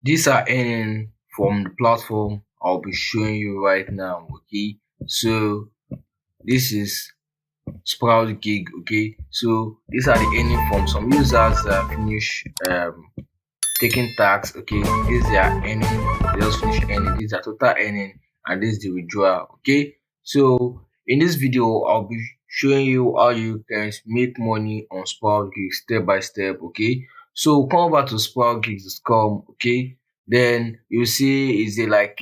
These are earning from the platform I'll be showing you right now. Okay, so this is SproutGig. Okay, so these are the earning from some users that finish taking tax. Okay, this is their earning. They just finish earning. This is their total earning, and this is the withdrawal. Okay, so in this video, I'll be showing you how you can make money on SproutGigs step by step. Okay, so come over to SproutGigs.com. Okay, then you see is it like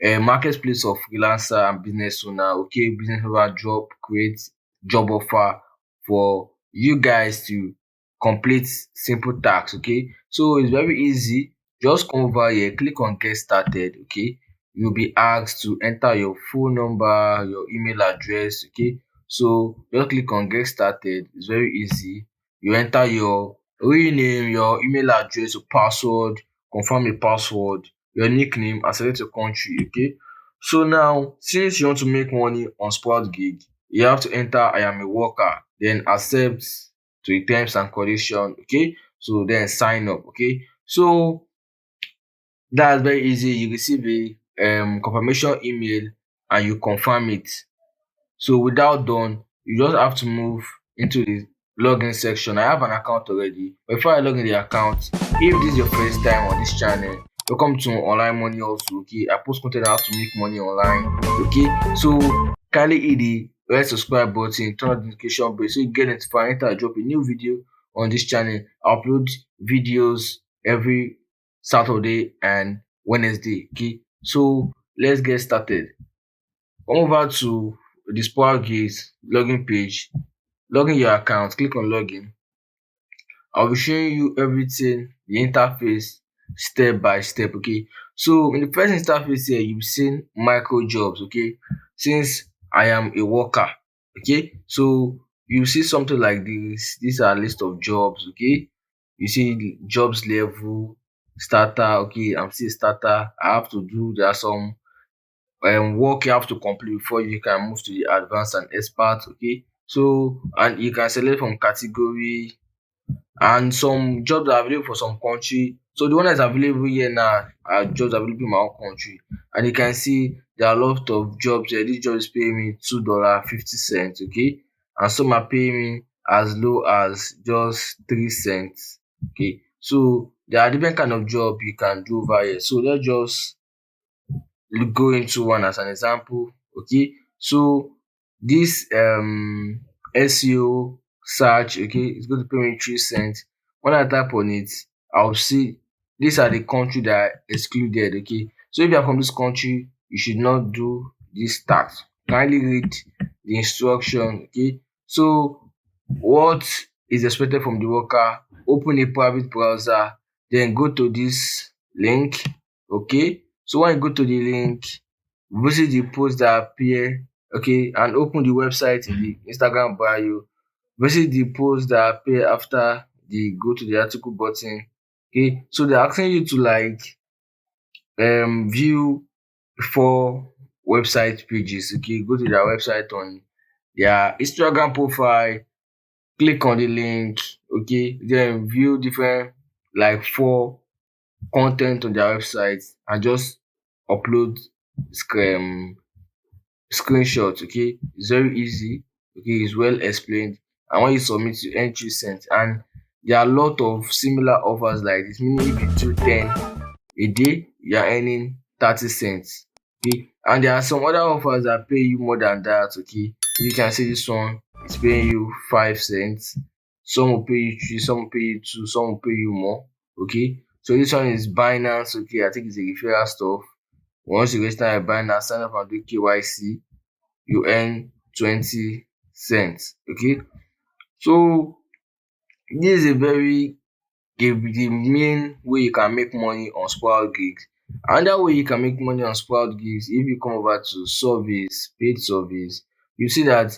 a marketplace of freelancer and business owner. Okay, business owner job create job offer for you guys to complete simple tasks. Okay, so it's very easy. Just come over here, click on get started. Okay, you'll be asked to enter your phone number, your email address. Okay, so just click on get started. It's very easy. You enter your real name, your email address, your password, confirm the password, your nickname, and select your country. Okay, so now since you want to make money on SproutGig, you have to enter I am a worker, then accept to the terms and condition. Okay, so then sign up. Okay, so that's very easy. You receive a confirmation email and you confirm it. So without done, you just have to move into the login section. I have an account already. But before I log in the account, if this is your first time on this channel, welcome to online money also. Okay, I post content on how to make money online. Okay, so kindly hit the red subscribe button, turn on the notification bell so you get notified anytime I drop a new video on this channel. I upload videos every Saturday and Wednesday. Okay, so let's get started. Come over to the SproutGigs login page, log in your account, click on login. I'll be showing you everything, the interface step by step. Okay, so in the first interface here, you've seen micro jobs. Okay, since I am a worker, okay, so you see something like this. These are a list of jobs. Okay, you see the jobs level, starter. Okay, I'm still starter. I have to do, there are some work you have to complete before you can move to the advanced and expert. Okay, so and you can select from category, and some jobs are available for some country. So the one that's available here now are jobs available in my own country, and you can see there are a lot of jobs here. This job is paying me $2.50. Okay, and some are paying me as low as just 3 cents. Okay, so there are different kind of job you can do over here. So let's just go into one as an example. Okay, so this SEO search, okay, it's going to pay me 3 cents. When I tap on it, I'll see these are the country that are excluded. Okay, so if you are from this country, you should not do this tax. Kindly read the instruction. Okay, so what is expected from the worker? Open a private browser, then go to this link. Okay, so when you go to the link, visit the post that appear, okay, and open the website in the Instagram bio. Visit the post that appear after the go to the article button. Okay, so they're asking you to like view 4 website pages. Okay, go to their website on their Instagram profile, click on the link. Okay, then view different like 4 content on their website and just upload um screenshots. Okay, it's very easy. Okay, it's well explained, and when you submit, you earn 3 cents. And there are a lot of similar offers like this, meaning if you do 10 a day, you are earning 30 cents. Okay, and there are some other offers that pay you more than that. Okay, you can see this one is paying you 5 cents, some will pay you 3, some will pay you 2, some will pay you more. Okay, so this one is Binance. Okay, I think it's a referral stuff. Once you register a Binance, sign up and do KYC, you earn 20 cents. Okay, so this is a very the main way you can make money on SproutGigs. Another way you can make money on SproutGigs, if you come over to service, paid service, you see that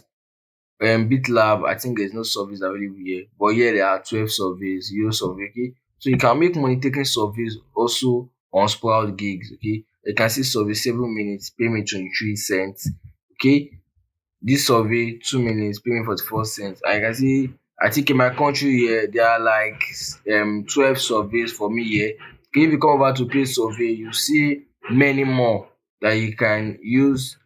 BitLab, I think there's no service available here, but here there are 12 surveys, your survey. Okay, so you can make money taking surveys also on SproutGigs. Okay, you can see survey 7 minutes, pay me 23 cents. Okay, this survey 2 minutes, pay me 44 cents. I can see, I think in my country here there are like 12 surveys for me here, Okay, if you come over to pay survey, you see many more that you can use,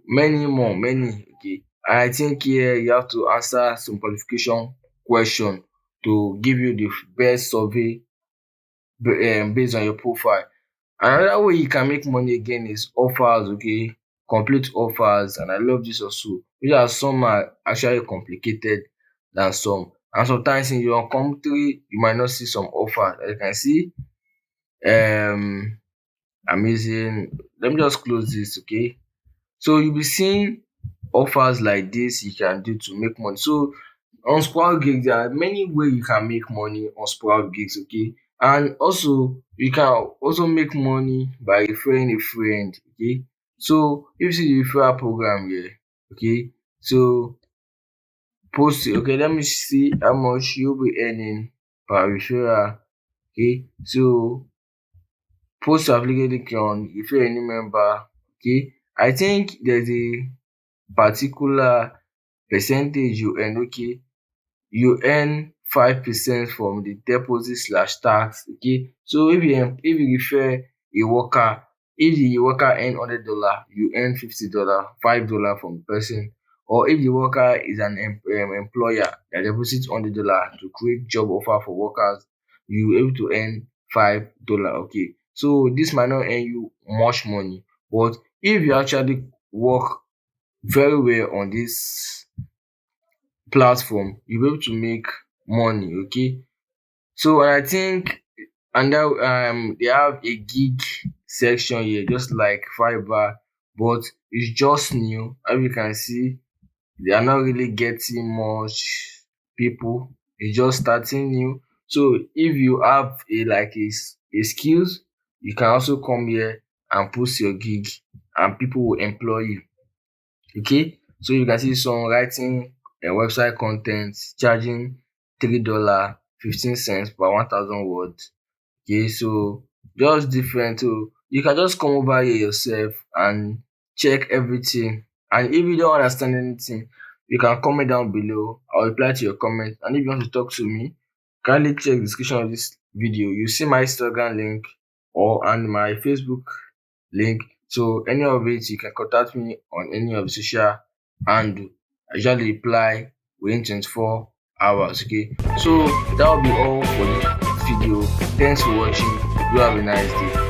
many. Okay, and I think here you have to answer some qualification question to give you the best survey based on your profile. Another way you can make money again is offers, okay, complete offers, and I love this also. Which are some are actually complicated than some, and sometimes in your country you might not see some offer. As you can see, amazing. Let me just close this, okay. So you'll be seeing offers like this you can do to make money. So on SproutGigs, there are many ways you can make money on SproutGigs, okay? And also you can also make money by referring a friend, okay? So if you see the referral program here, okay? So post it, okay? Let me see how much you'll be earning per referral, okay? So post your applicant link on refer any member, okay? I think there's a particular percentage you earn, okay? You earn 5% from the deposit slash tax, okay? So if you refer a worker, if the worker earn $100, you earn $50, $5 from the person. Or if the worker is an employer that deposits $100 to create job offer for workers, you able to earn $5, okay? So this might not earn you much money, but if you actually work very well on this platform, you'll be able to make money, okay? So I think, and now they have a gig section here just like Fiverr, but it's just new. As you can see, they are not really getting much people. It's just starting new. So if you have a skills, you can also come here and post your gig, and people will employ you. Okay, so you can see some writing website content charging $3.15 per 1,000 words. Okay, so just different. So you can just come over here yourself and check everything. And if you don't understand anything, you can comment down below. I'll reply to your comment. And if you want to talk to me, kindly check the description of this video. You see my Instagram link or and my Facebook link. So any of it, you can contact me on any of the social, and I usually reply within 24 hours. Okay, so that will be all for this video. Thanks for watching. You have a nice day.